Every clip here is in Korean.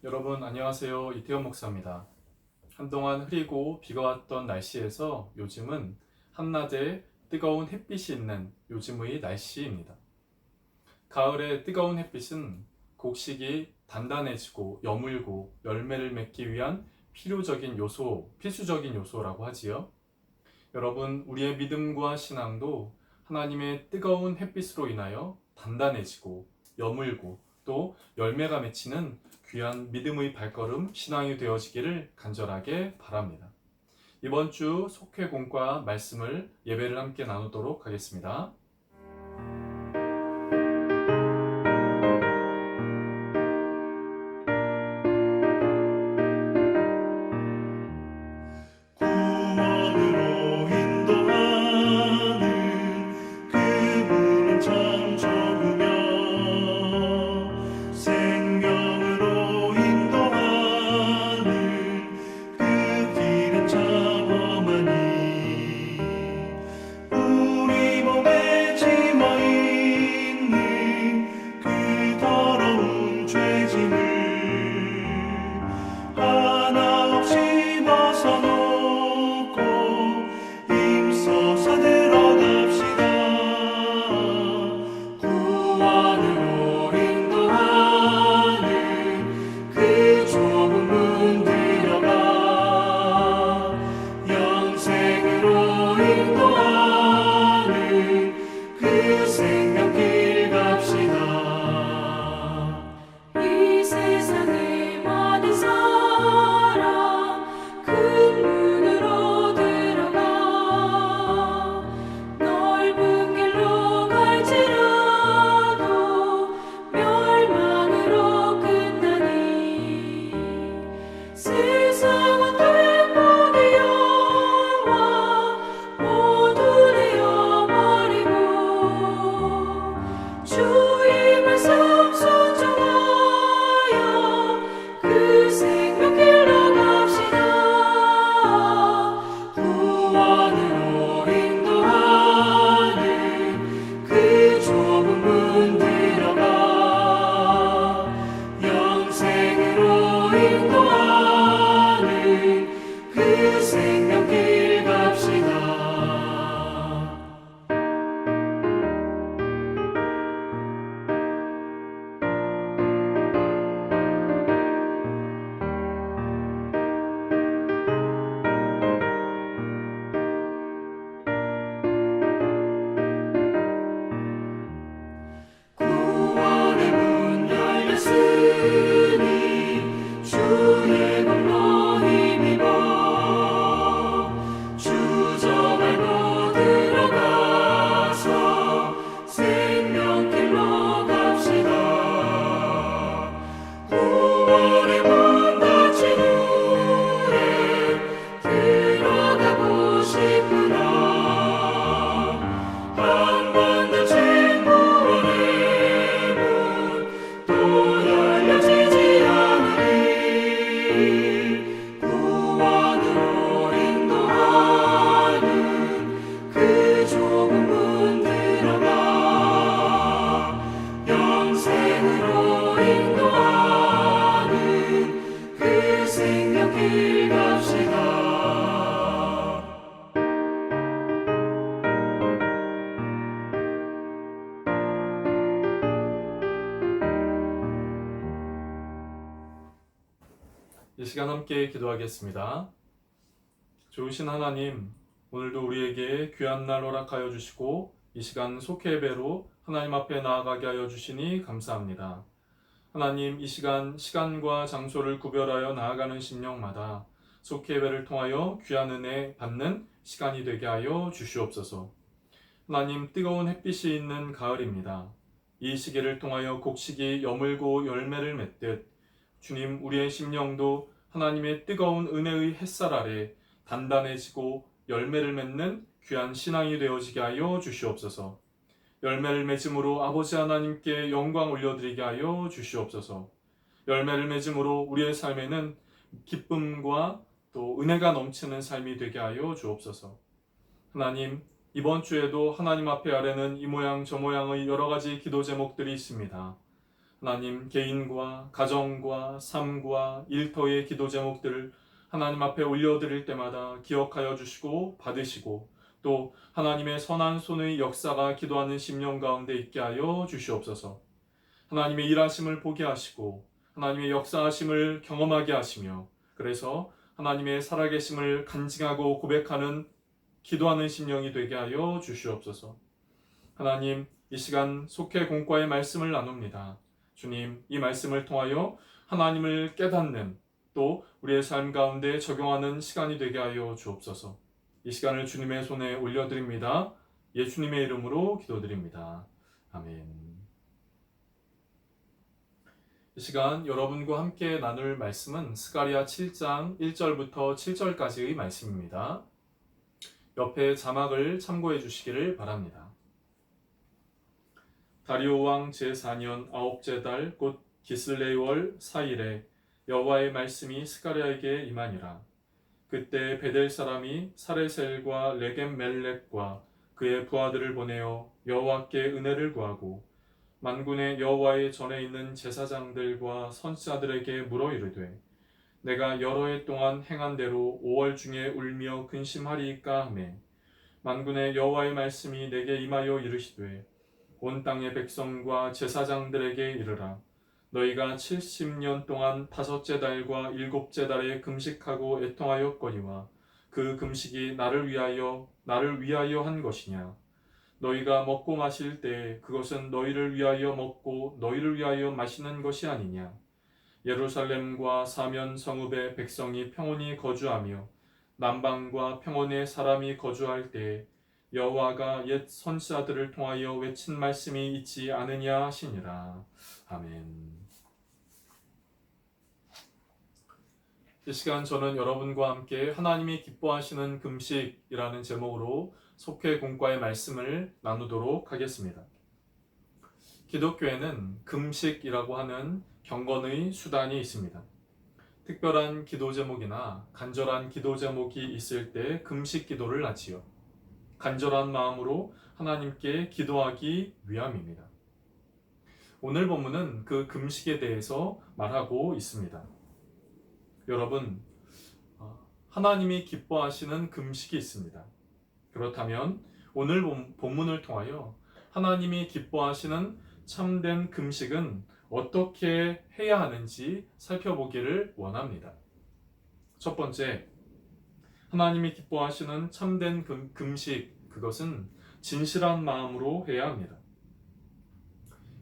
여러분 안녕하세요. 이태원 목사입니다. 한동안 흐리고 비가 왔던 날씨에서 요즘은 한낮에 뜨거운 햇빛이 있는 요즘의 날씨입니다. 가을의 뜨거운 햇빛은 곡식이 단단해지고 여물고 열매를 맺기 위한 필수적인 요소라고 하지요. 여러분, 우리의 믿음과 신앙도 하나님의 뜨거운 햇빛으로 인하여 단단해지고 여물고 또 열매가 맺히는 귀한 믿음의 발걸음 신앙이 되어지기를 간절하게 바랍니다. 이번 주 속회공과 말씀을 예배를 함께 나누도록 하겠습니다. 구원으로 인도하는 그분은 참 좋으며 생명으로 인도하는 그 길은 참 험하니 우리 몸에 짊어있는 그 더러운 죄짐을 하나 없이 벗어놓고 힘써서 들어갑시다. 구원으로 인도하는 그 좁은 문 들어가 영생으로 인도하는 그 생명길 갑시다. 이 세상의 많은 사람 큰 문으로 들어가 넓은 길로 갈지라도 멸망으로 끝나니 세상은 회복의 영화 모두 내어버리고 주의 말씀 순종하여 그 생명길로 갑시다. 구원으로 인도하는 그 좁은 문 들어가 영생으로 인도하는 그 생명길 갑시다. 구원의 문 열렸으니 주의 공로 힘입어 주저 밟고 들어가서 생명길로 갑시다. 구원의 문 닫힌 후에 들어가고 싶구나. 한 번 닫힌 구원의 문 또 열려지지 않으리. 구원으로 인도하는 그 좁은 문 들어가 영생으로 인도하는 그 생명길 갑시다. 이 시간 함께 기도하겠습니다. 좋으신 하나님, 오늘도 우리에게 귀한 날 허락하여 주시고 이 시간 속회 예배로 하나님 앞에 나아가게 하여 주시니 감사합니다. 하나님, 이 시간과 장소를 구별하여 나아가는 심령마다 속회 예배를 통하여 귀한 은혜 받는 시간이 되게 하여 주시옵소서. 하나님, 뜨거운 햇빛이 있는 가을입니다. 이 시기를 통하여 곡식이 여물고 열매를 맺듯 주님, 우리의 심령도 하나님의 뜨거운 은혜의 햇살 아래 단단해지고 열매를 맺는 귀한 신앙이 되어지게 하여 주시옵소서. 열매를 맺음으로 아버지 하나님께 영광 올려드리게 하여 주시옵소서. 열매를 맺음으로 우리의 삶에는 기쁨과 또 은혜가 넘치는 삶이 되게 하여 주옵소서. 하나님, 이번 주에도 하나님 앞에 아뢰는 이 모양 저 모양의 여러 가지 기도 제목들이 있습니다. 하나님 개인과 가정과 삶과 일터의 기도 제목들을 하나님 앞에 올려드릴 때마다 기억하여 주시고 받으시고 또 하나님의 선한 손의 역사가 기도하는 심령 가운데 있게 하여 주시옵소서. 하나님의 일하심을 보게 하시고 하나님의 역사하심을 경험하게 하시며 그래서 하나님의 살아계심을 간증하고 고백하는 기도하는 심령이 되게 하여 주시옵소서. 하나님, 이 시간 속회 공과의 말씀을 나눕니다. 주님, 이 말씀을 통하여 하나님을 깨닫는 또 우리의 삶 가운데 적용하는 시간이 되게 하여 주옵소서. 이 시간을 주님의 손에 올려드립니다. 예수님의 이름으로 기도드립니다. 아멘. 이 시간 여러분과 함께 나눌 말씀은 스가랴 7장 1절부터 7절까지의 말씀입니다. 옆에 자막을 참고해 주시기를 바랍니다. 다리오 왕 제4년 아홉째 달 곧 기슬레월 4일에 여호와의 말씀이 스가랴에게 임하니라. 그때 베델 사람이 사레셀과 레겜멜렉과 그의 부하들을 보내어 여호와께 은혜를 구하고 만군의 여호와의 전에 있는 제사장들과 선지자들에게 물어 이르되 내가 여러 해 동안 행한 대로 5월 중에 울며 근심하리이까 하매 만군의 여호와의 말씀이 내게 임하여 이르시되 온 땅의 백성과 제사장들에게 이르라. 너희가 70년 동안 5째 달과 7째 달에 금식하고 애통하였거니와 그 금식이 나를 위하여 한 것이냐. 너희가 먹고 마실 때 그것은 너희를 위하여 먹고 너희를 위하여 마시는 것이 아니냐. 예루살렘과 사면 성읍의 백성이 평온히 거주하며 남방과 평온의 사람이 거주할 때 여호와가 옛 선지자들을 통하여 외친 말씀이 있지 않으냐 하시니라. 아멘. 이 시간 저는 여러분과 함께 하나님이 기뻐하시는 금식이라는 제목으로 속회 공과의 말씀을 나누도록 하겠습니다. 기독교에는 금식이라고 하는 경건의 수단이 있습니다. 특별한 기도 제목이나 간절한 기도 제목이 있을 때 금식 기도를 하지요. 간절한 마음으로 하나님께 기도하기 위함입니다. 오늘 본문은 그 금식에 대해서 말하고 있습니다. 여러분, 하나님이 기뻐하시는 금식이 있습니다. 그렇다면 오늘 본문을 통하여 하나님이 기뻐하시는 참된 금식은 어떻게 해야 하는지 살펴보기를 원합니다. 첫 번째, 하나님이 기뻐하시는 참된 금식, 그것은 진실한 마음으로 해야 합니다.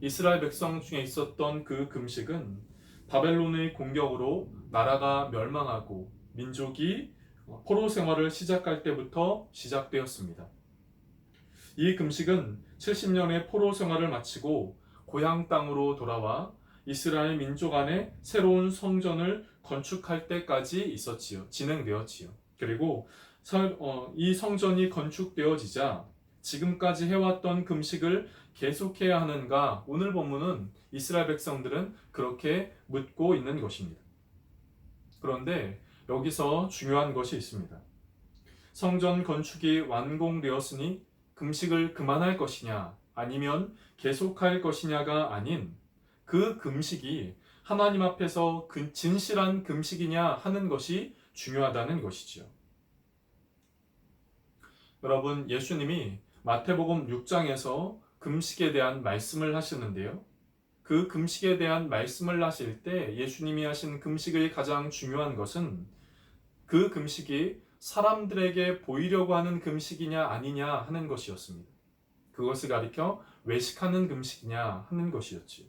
이스라엘 백성 중에 있었던 그 금식은 바벨론의 공격으로 나라가 멸망하고 민족이 포로 생활을 시작할 때부터 시작되었습니다. 이 금식은 70년의 포로 생활을 마치고 고향 땅으로 돌아와 이스라엘 민족 안에 새로운 성전을 건축할 때까지 진행되었지요. 그리고 이 성전이 건축되어지자 지금까지 해왔던 금식을 계속해야 하는가? 오늘 본문은 이스라엘 백성들은 그렇게 묻고 있는 것입니다. 그런데 여기서 중요한 것이 있습니다. 성전 건축이 완공되었으니 금식을 그만할 것이냐 아니면 계속할 것이냐가 아닌 그 금식이 하나님 앞에서 진실한 금식이냐 하는 것이 중요하다는 것이지요. 여러분, 예수님이 마태복음 6장에서 금식에 대한 말씀을 하시는데요. 그 금식에 대한 말씀을 하실 때 예수님이 하신 금식의 가장 중요한 것은 그 금식이 사람들에게 보이려고 하는 금식이냐 아니냐 하는 것이었습니다. 그것을 가리켜 외식하는 금식이냐 하는 것이었지요.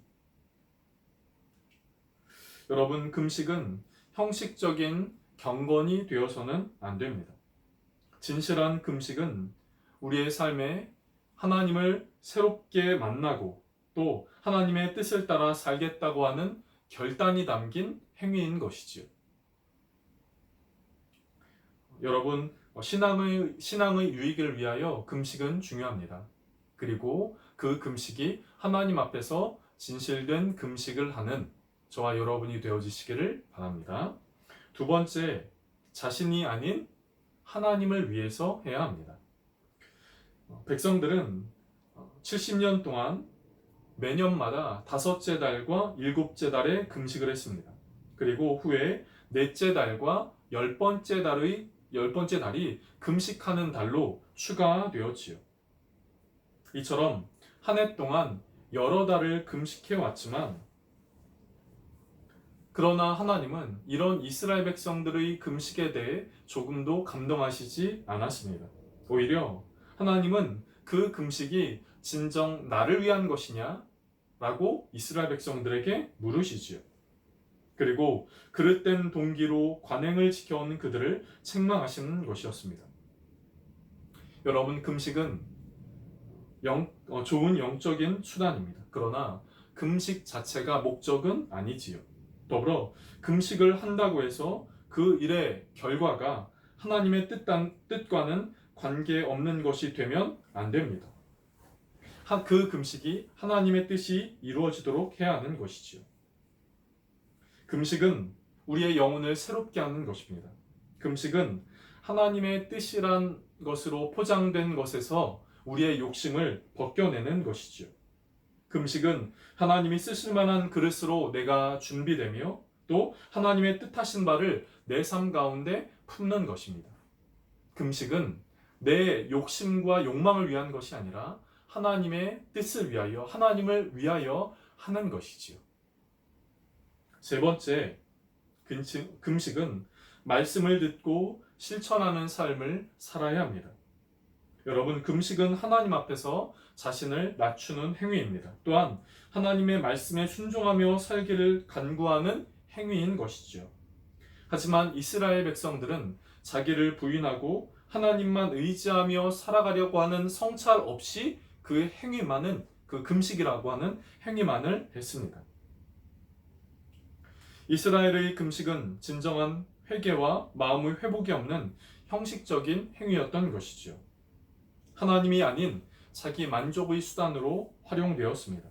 여러분, 금식은 형식적인 경건이 되어서는 안 됩니다. 진실한 금식은 우리의 삶에 하나님을 새롭게 만나고 또 하나님의 뜻을 따라 살겠다고 하는 결단이 담긴 행위인 것이지요. 여러분, 신앙의 유익을 위하여 금식은 중요합니다. 그리고 그 금식이 하나님 앞에서 진실된 금식을 하는 저와 여러분이 되어지시기를 바랍니다. 두 번째, 자신이 아닌 하나님을 위해서 해야 합니다. 백성들은 70년 동안 매년마다 5째 달과 7째 달에 금식을 했습니다. 그리고 후에 4째 달과 10번째 달이 금식하는 달로 추가되었지요. 이처럼 한 해 동안 여러 달을 금식해 왔지만, 그러나 하나님은 이런 이스라엘 백성들의 금식에 대해 조금도 감동하시지 않았습니다. 오히려 하나님은 그 금식이 진정 나를 위한 것이냐? 라고 이스라엘 백성들에게 물으시지요. 그리고 그릇된 동기로 관행을 지켜온 그들을 책망하시는 것이었습니다. 여러분, 금식은 좋은 영적인 수단입니다. 그러나 금식 자체가 목적은 아니지요. 더불어 금식을 한다고 해서 그 일의 결과가 하나님의 뜻과는 관계없는 것이 되면 안 됩니다. 그 금식이 하나님의 뜻이 이루어지도록 해야 하는 것이지요. 금식은 우리의 영혼을 새롭게 하는 것입니다. 금식은 하나님의 뜻이란 것으로 포장된 것에서 우리의 욕심을 벗겨내는 것이지요. 금식은 하나님이 쓰실 만한 그릇으로 내가 준비되며 또 하나님의 뜻하신 바를 내 삶 가운데 품는 것입니다. 금식은 내 욕심과 욕망을 위한 것이 아니라 하나님의 뜻을 위하여, 하나님을 위하여 하는 것이지요. 세 번째, 금식은 말씀을 듣고 실천하는 삶을 살아야 합니다. 여러분, 금식은 하나님 앞에서 자신을 낮추는 행위입니다. 또한 하나님의 말씀에 순종하며 살기를 간구하는 행위인 것이죠. 하지만 이스라엘 백성들은 자기를 부인하고 하나님만 의지하며 살아가려고 하는 성찰 없이 그 금식이라고 하는 행위만을 했습니다. 이스라엘의 금식은 진정한 회개와 마음의 회복이 없는 형식적인 행위였던 것이죠. 하나님이 아닌 자기 만족의 수단으로 활용되었습니다.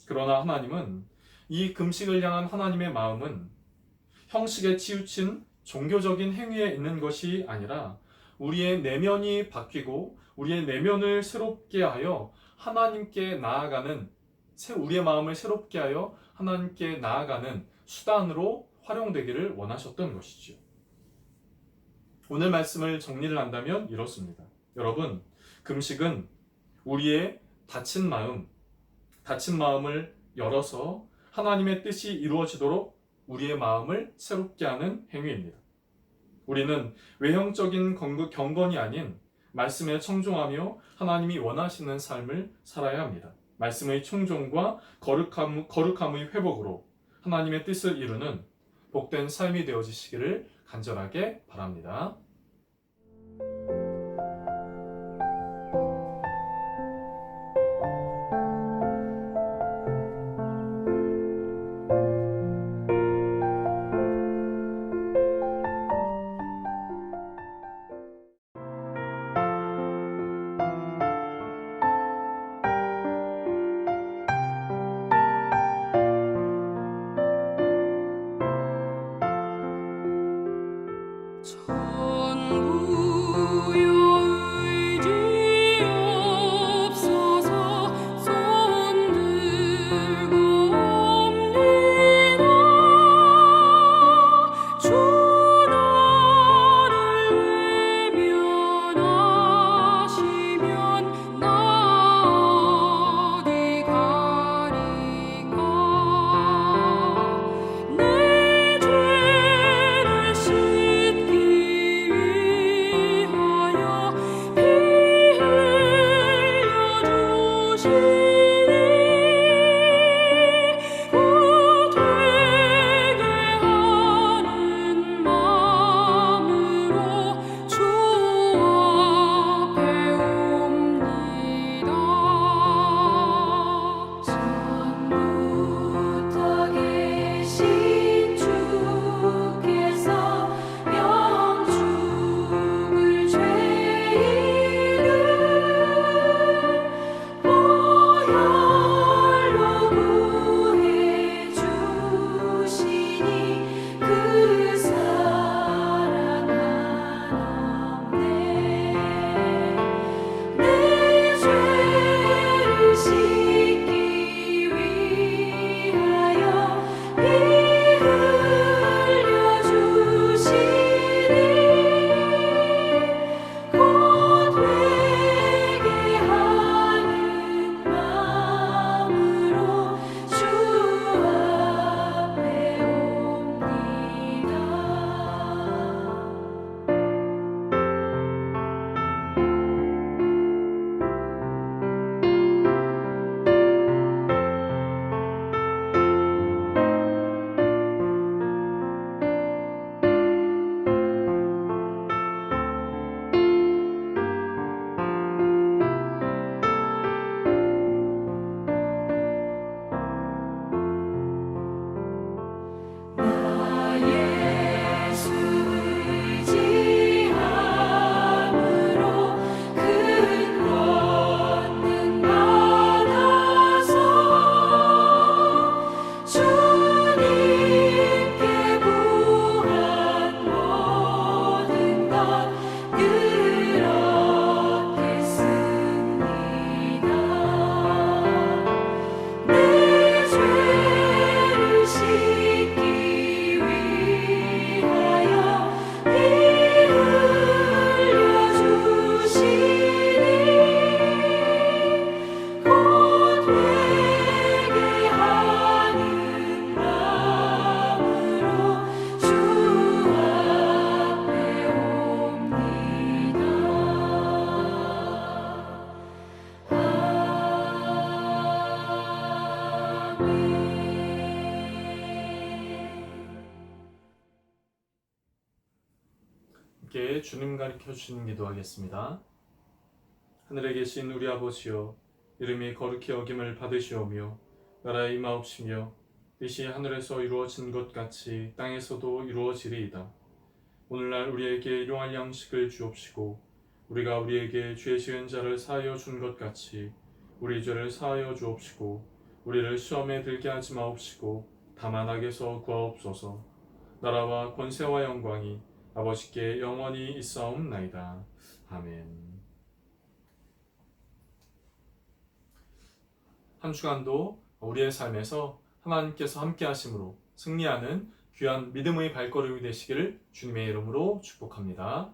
그러나 하나님은 이 금식을 향한 하나님의 마음은 형식에 치우친 종교적인 행위에 있는 것이 아니라 우리의 내면이 바뀌고 우리의 내면을 새롭게 하여 하나님께 나아가는, 우리의 마음을 새롭게 하여 하나님께 나아가는 수단으로 활용되기를 원하셨던 것이죠. 오늘 말씀을 정리를 한다면 이렇습니다. 여러분, 금식은 우리의 다친 마음을 열어서 하나님의 뜻이 이루어지도록 우리의 마음을 새롭게 하는 행위입니다. 우리는 외형적인 경건이 아닌 말씀에 청종하며 하나님이 원하시는 삶을 살아야 합니다. 말씀의 청종과 거룩함의 회복으로 하나님의 뜻을 이루는 복된 삶이 되어지시기를 간절하게 바랍니다. 보혈 우리에게 주님 가르쳐 주시는 기도하겠습니다. 하늘에 계신 우리 아버지여, 이름이 거룩히 여김을 받으시오며 나라의 임하옵시며 뜻이 하늘에서 이루어진 것 같이 땅에서도 이루어지리이다. 오늘날 우리에게 일용할 양식을 주옵시고 우리가 우리에게 죄 지은 자를 사하여 준 것 같이 우리 죄를 사하여 주옵시고 우리를 시험에 들게 하지 마옵시고 다만 악에서 구하옵소서. 나라와 권세와 영광이 아버지께 영원히 있사옵나이다. 아멘. 한 주간도 우리의 삶에서 하나님께서 함께 하심으로 승리하는 귀한 믿음의 발걸음이 되시기를 주님의 이름으로 축복합니다.